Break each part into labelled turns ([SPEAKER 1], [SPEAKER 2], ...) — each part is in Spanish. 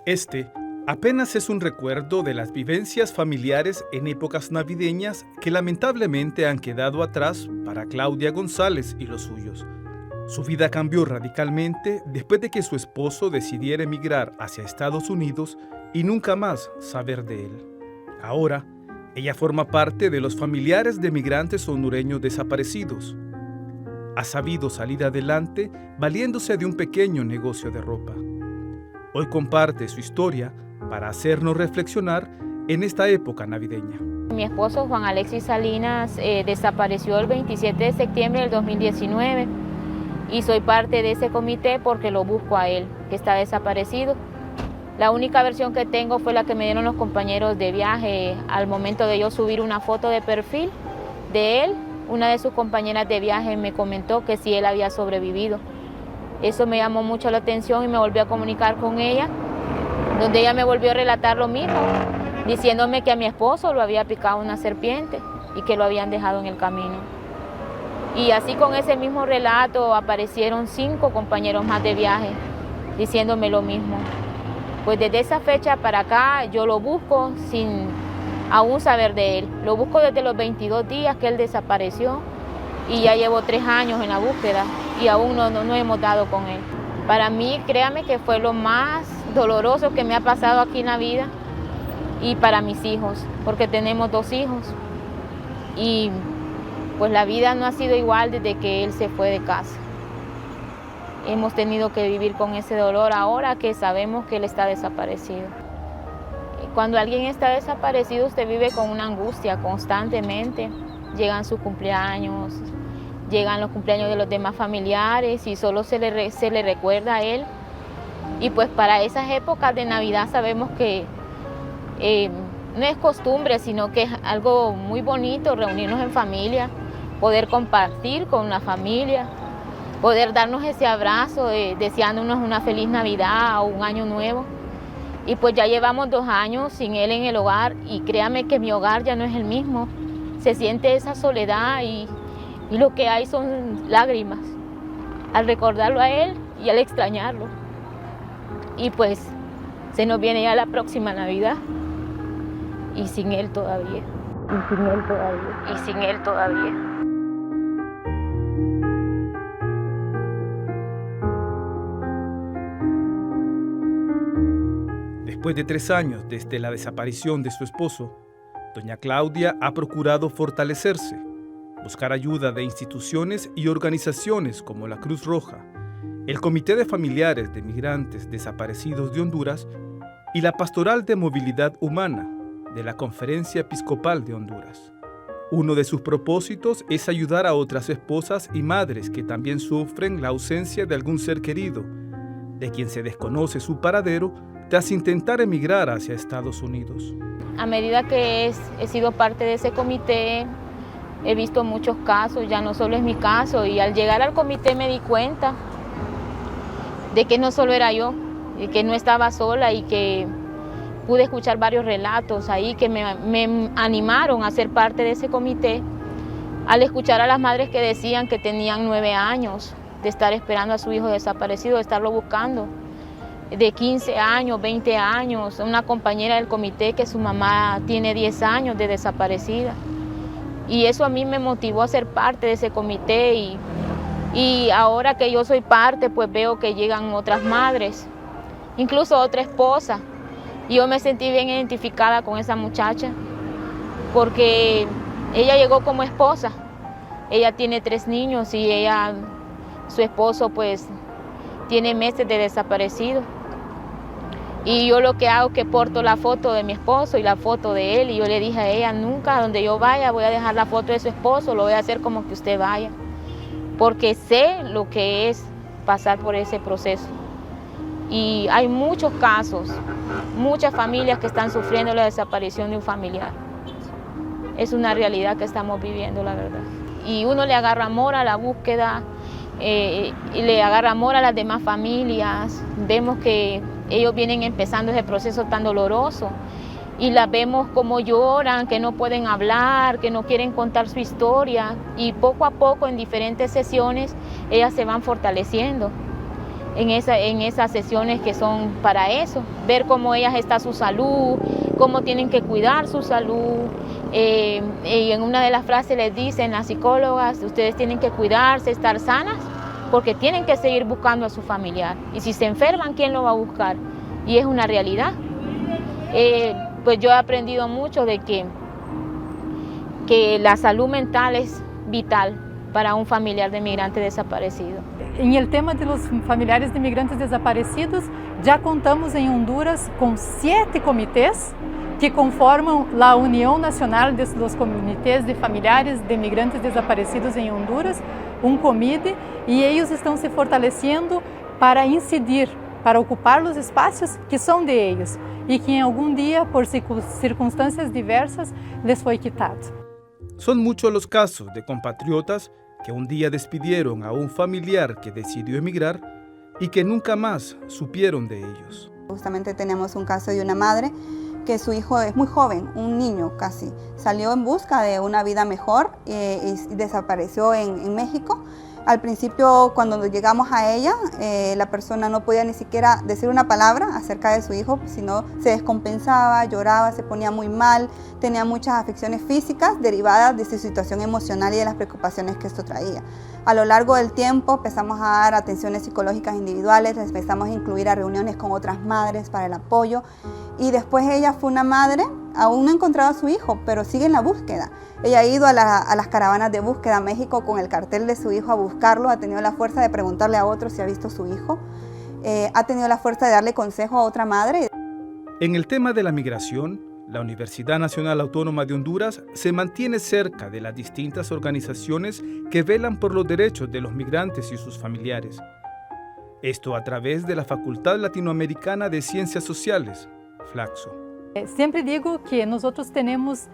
[SPEAKER 1] Este apenas es un recuerdo de las vivencias familiares en épocas navideñas que lamentablemente han quedado atrás para Claudia González y los suyos. Su vida cambió radicalmente después de que su esposo decidiera emigrar hacia Estados Unidos y nunca más saber de él. Ahora, ella forma parte de los familiares de migrantes hondureños desaparecidos. Ha sabido salir adelante valiéndose de un pequeño negocio de ropa. Hoy comparte su historia para hacernos reflexionar en esta época navideña.
[SPEAKER 2] Mi esposo Juan Alexis Salinas desapareció el 27 de septiembre del 2019 y soy parte de ese comité porque lo busco a él, que está desaparecido. La única versión que tengo fue la que me dieron los compañeros de viaje al momento de yo subir una foto de perfil de él. Una de sus compañeras de viaje me comentó que sí él había sobrevivido. Eso me llamó mucho la atención y me volví a comunicar con ella, donde ella me volvió a relatar lo mismo, diciéndome que a mi esposo lo había picado una serpiente y que lo habían dejado en el camino. Y así con ese mismo relato aparecieron 5 compañeros más de viaje diciéndome lo mismo. Pues desde esa fecha para acá yo lo busco sin aún saber de él. Lo busco desde los 22 días que él desapareció y ya llevo 3 años en la búsqueda y aún no hemos dado con él. Para mí, créame que fue lo más doloroso que me ha pasado aquí en la vida y para mis hijos, porque tenemos 2 hijos y pues la vida no ha sido igual desde que él se fue de casa. Hemos tenido que vivir con ese dolor ahora que sabemos que él está desaparecido. Cuando alguien está desaparecido, usted vive con una angustia constantemente. Llegan sus cumpleaños, llegan los cumpleaños de los demás familiares y solo se le recuerda a él. Y pues para esas épocas de Navidad sabemos que no es costumbre, sino que es algo muy bonito reunirnos en familia, poder compartir con la familia, poder darnos ese abrazo deseándonos una feliz Navidad o un año nuevo. Y pues ya llevamos 2 años sin él en el hogar y créame que mi hogar ya no es el mismo. Se siente esa soledad y lo que hay son lágrimas al recordarlo a él y al extrañarlo. Y pues se nos viene ya la próxima Navidad y sin él todavía. Y sin él todavía. Y sin él todavía.
[SPEAKER 1] Después de 3 años desde la desaparición de su esposo, doña Claudia ha procurado fortalecerse, buscar ayuda de instituciones y organizaciones como la Cruz Roja, el Comité de Familiares de Migrantes Desaparecidos de Honduras y la Pastoral de Movilidad Humana de la Conferencia Episcopal de Honduras. Uno de sus propósitos es ayudar a otras esposas y madres que también sufren la ausencia de algún ser querido, de quien se desconoce su paradero tras intentar emigrar hacia Estados Unidos.
[SPEAKER 2] A medida que he sido parte de ese comité, he visto muchos casos, ya no solo es mi caso, y al llegar al comité me di cuenta de que no solo era yo, de que no estaba sola y que pude escuchar varios relatos ahí que me animaron a ser parte de ese comité, al escuchar a las madres que decían que tenían 9 años de estar esperando a su hijo desaparecido, de estarlo buscando, de 15 años, 20 años, una compañera del comité que su mamá tiene 10 años de desaparecida. Y eso a mí me motivó a ser parte de ese comité y ahora que yo soy parte, pues veo que llegan otras madres, incluso otra esposa. Y yo me sentí bien identificada con esa muchacha porque ella llegó como esposa. Ella tiene 3 niños y su esposo pues tiene meses de desaparecido. Y yo lo que hago es que porto la foto de mi esposo y la foto de él. Y yo le dije a ella, nunca donde yo vaya voy a dejar la foto de su esposo, lo voy a hacer como que usted vaya. Porque sé lo que es pasar por ese proceso. Y hay muchos casos, muchas familias que están sufriendo la desaparición de un familiar. Es una realidad que estamos viviendo, la verdad. Y uno le agarra amor a la búsqueda, y le agarra amor a las demás familias. Vemos que ellos vienen empezando ese proceso tan doloroso y las vemos como lloran, que no pueden hablar, que no quieren contar su historia y poco a poco en diferentes sesiones ellas se van fortaleciendo. en esas sesiones que son para eso, ver cómo ellas está su salud, cómo tienen que cuidar su salud. Y en una de las frases les dicen las psicólogas, ustedes tienen que cuidarse, estar sanas, porque tienen que seguir buscando a su familiar. Y si se enferman, ¿quién lo va a buscar? Y es una realidad. Pues yo he aprendido mucho de que la salud mental es vital para un familiar de migrante desaparecido.
[SPEAKER 3] En el tema de los familiares de migrantes desaparecidos, ya contamos en Honduras con 7 comités que conforman la Unión Nacional de los Comités de Familiares de Migrantes Desaparecidos en Honduras, un comité, y ellos están se fortaleciendo para incidir, para ocupar los espacios que son de ellos y que en algún día, por circunstancias diversas, les fue quitado.
[SPEAKER 1] Son muchos los casos de compatriotas que un día despidieron a un familiar que decidió emigrar y que nunca más supieron de ellos.
[SPEAKER 4] Justamente tenemos un caso de una madre que su hijo es muy joven, un niño casi, salió en busca de una vida mejor y desapareció en México. Al principio, cuando llegamos a ella, la persona no podía ni siquiera decir una palabra acerca de su hijo, sino se descompensaba, lloraba, se ponía muy mal, tenía muchas afecciones físicas derivadas de su situación emocional y de las preocupaciones que esto traía. A lo largo del tiempo empezamos a dar atenciones psicológicas individuales, empezamos a incluir a reuniones con otras madres para el apoyo, y después ella fue una madre, aún no ha encontrado a su hijo, pero sigue en la búsqueda. Ella ha ido a las caravanas de búsqueda a México con el cartel de su hijo a buscarlo, ha tenido la fuerza de preguntarle a otros si ha visto a su hijo, ha tenido la fuerza de darle consejo a otra madre.
[SPEAKER 1] En el tema de la migración, la Universidad Nacional Autónoma de Honduras se mantiene cerca de las distintas organizaciones que velan por los derechos de los migrantes y sus familiares. Esto a través de la Facultad Latinoamericana de Ciencias Sociales, Flaxo.
[SPEAKER 3] Siempre digo que nosotros tenemos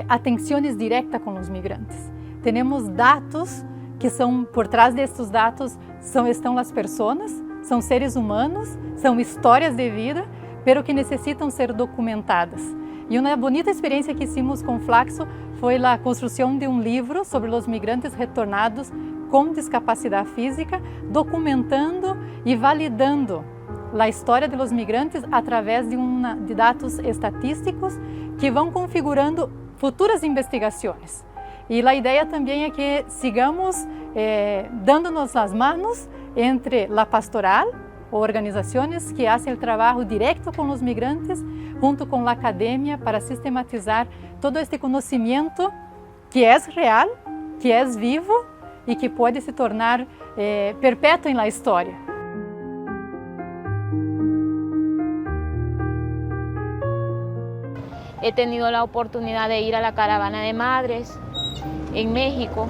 [SPEAKER 3] atenciones directas con los migrantes. Tenemos datos que son, por trás de estos datos, estão las personas, son seres humanos, son historias de vida, pero que necesitan ser documentadas. E uma bonita experiência que hicimos com Flaxo foi a construção de um livro sobre os migrantes retornados com discapacidade física, documentando e validando a história de los migrantes através de dados estatísticos que vão configurando futuras investigações. E a ideia também é que sigamos dando-nos as mãos entre a pastoral, organizações que fazem o trabalho direto com os migrantes, junto com a academia, para sistematizar todo este conhecimento que é real, que é vivo e que pode se tornar perpétuo na história.
[SPEAKER 2] He tenido la oportunidad de ir a la caravana de madres en México.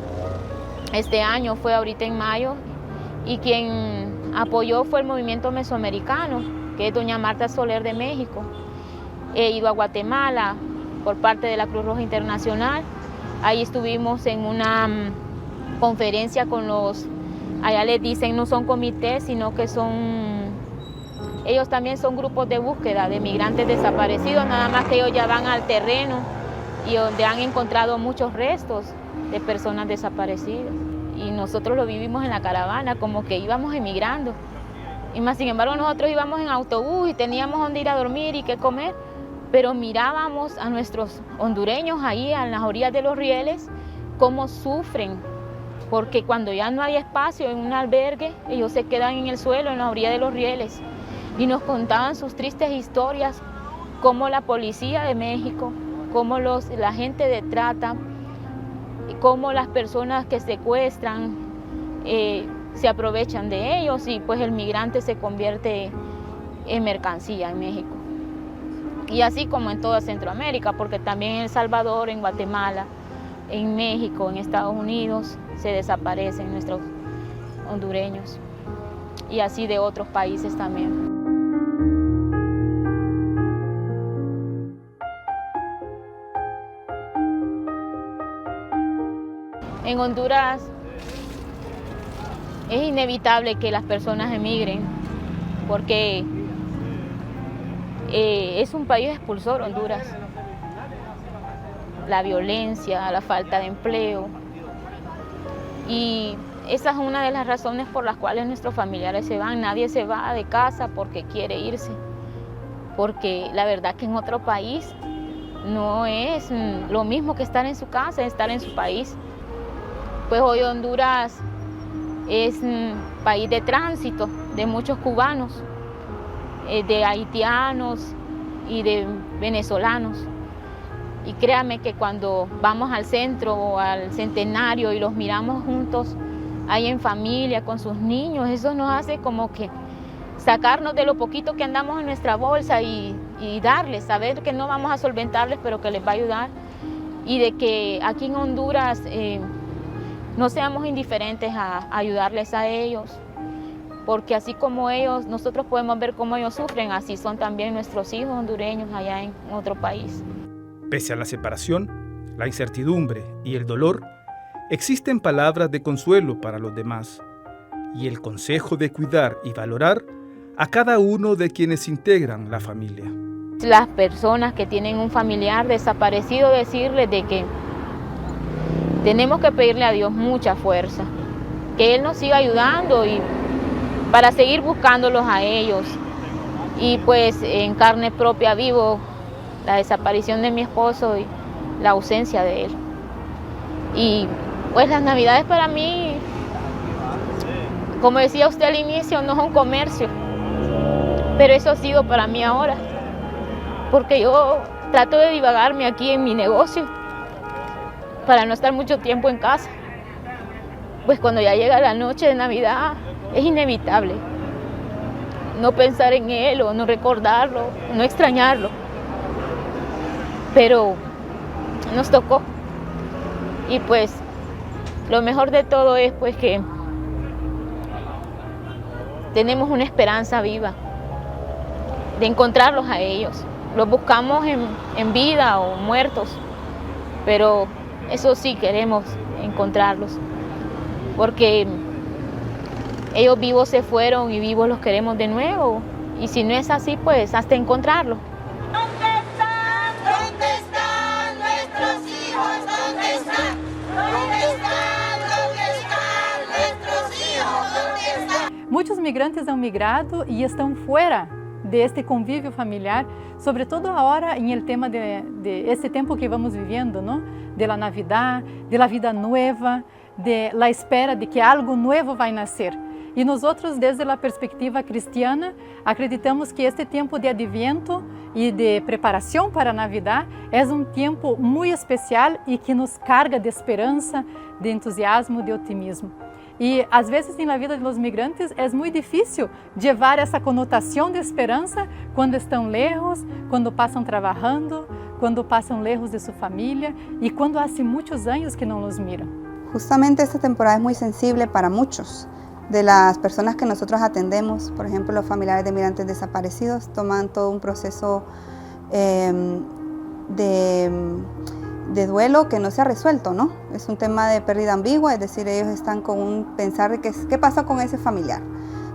[SPEAKER 2] Este año fue ahorita en mayo, y quien apoyó fue el movimiento mesoamericano, que es doña Marta Soler de México. He ido a Guatemala por parte de la Cruz Roja Internacional. Ahí estuvimos en una conferencia con allá les dicen, no son comités, sino que ellos también son grupos de búsqueda de migrantes desaparecidos, nada más que ellos ya van al terreno y donde han encontrado muchos restos de personas desaparecidas. Y nosotros lo vivimos en la caravana, como que íbamos emigrando. Y más sin embargo nosotros íbamos en autobús y teníamos donde ir a dormir y qué comer, pero mirábamos a nuestros hondureños ahí en las orillas de los rieles, cómo sufren, porque cuando ya no hay espacio en un albergue, ellos se quedan en el suelo, en la orilla de los rieles. Y nos contaban sus tristes historias, cómo la policía de México, cómo la gente de trata, cómo las personas que secuestran se aprovechan de ellos, y pues el migrante se convierte en mercancía en México. Y así como en toda Centroamérica, porque también en El Salvador, en Guatemala, en México, en Estados Unidos, se desaparecen nuestros hondureños, y así de otros países también. En Honduras es inevitable que las personas emigren, porque es un país expulsor, Honduras. La violencia, la falta de empleo, y esa es una de las razones por las cuales nuestros familiares se van. Nadie se va de casa porque quiere irse, porque la verdad que en otro país no es lo mismo que estar en su casa, estar en su país. Pues hoy Honduras es un país de tránsito de muchos cubanos, de haitianos y de venezolanos. Y créame que cuando vamos al centro o al Centenario y los miramos juntos ahí en familia con sus niños, eso nos hace como que sacarnos de lo poquito que andamos en nuestra bolsa y darles, saber que no vamos a solventarles, pero que les va a ayudar. Y de que aquí en Honduras no seamos indiferentes a ayudarles a ellos, porque así como ellos, nosotros podemos ver cómo ellos sufren, así son también nuestros hijos hondureños allá en otro país.
[SPEAKER 1] Pese a la separación, la incertidumbre y el dolor, existen palabras de consuelo para los demás y el consejo de cuidar y valorar a cada uno de quienes integran la familia.
[SPEAKER 2] Las personas que tienen un familiar desaparecido, decirles de que tenemos que pedirle a Dios mucha fuerza, que Él nos siga ayudando y para seguir buscándolos a ellos. Y pues en carne propia vivo la desaparición de mi esposo y la ausencia de él. Y pues las Navidades para mí, como decía usted al inicio, no es un comercio, pero eso ha sido para mí ahora, porque yo trato de divagarme aquí en mi negocio para no estar mucho tiempo en casa. Pues cuando ya llega la noche de Navidad es inevitable no pensar en él o no recordarlo, no extrañarlo. Pero nos tocó. Y pues lo mejor de todo es pues que tenemos una esperanza viva de encontrarlos a ellos. Los buscamos en vida o muertos, pero eso sí queremos encontrarlos, porque ellos vivos se fueron y vivos los queremos de nuevo. Y si no es así, pues hasta encontrarlos.
[SPEAKER 5] ¿Dónde están nuestros hijos? ¿Dónde están? ¿Dónde están? ¿Dónde están nuestros hijos? ¿Dónde están?
[SPEAKER 3] Muitos migrantes han migrado e estão fora de este convívio familiar, sobretudo agora em el tema de esse tempo que vamos vivendo, não? De la Navidad, de la vida nueva, de la espera de que algo nuevo vai nascer. E nós outros, desde a perspectiva cristiana, acreditamos que este tempo de adviento e de preparação para a Navidad é um tempo muito especial e que nos carga de esperança, de entusiasmo, de otimismo. E às vezes na vida dos migrantes é muito difícil levar essa conotação de esperança quando estão lejos, quando passam trabalhando, quando passam lejos de sua família e quando há muitos anos que não nos miram.
[SPEAKER 4] Justamente esta temporada es muy sensible para muchos de las personas que nosotros atendemos. Por ejemplo, los familiares de migrantes desaparecidos toman todo un proceso de duelo que no se ha resuelto, ¿no? Es un tema de pérdida ambigua, es decir, ellos están con un pensar de qué pasa con ese familiar.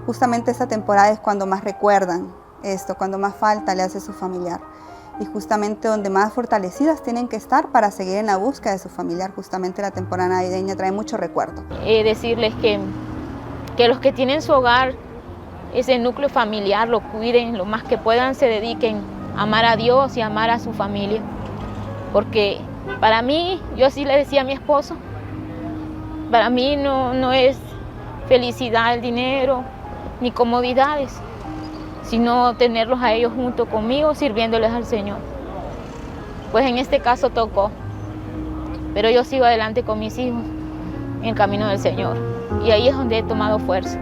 [SPEAKER 4] Justamente esta temporada es cuando más recuerdan esto, cuando más falta le hace su familiar. Y justamente donde más fortalecidas tienen que estar para seguir en la búsqueda de su familiar. Justamente la temporada navideña trae mucho recuerdo.
[SPEAKER 2] Decirles que los que tienen su hogar, ese núcleo familiar, lo cuiden, lo más que puedan se dediquen a amar a Dios y a amar a su familia. Porque para mí, yo así le decía a mi esposo, para mí no es felicidad el dinero ni comodidades, sino tenerlos a ellos junto conmigo, sirviéndoles al Señor. Pues en este caso tocó, pero yo sigo adelante con mis hijos en el camino del Señor, y ahí es donde he tomado fuerza.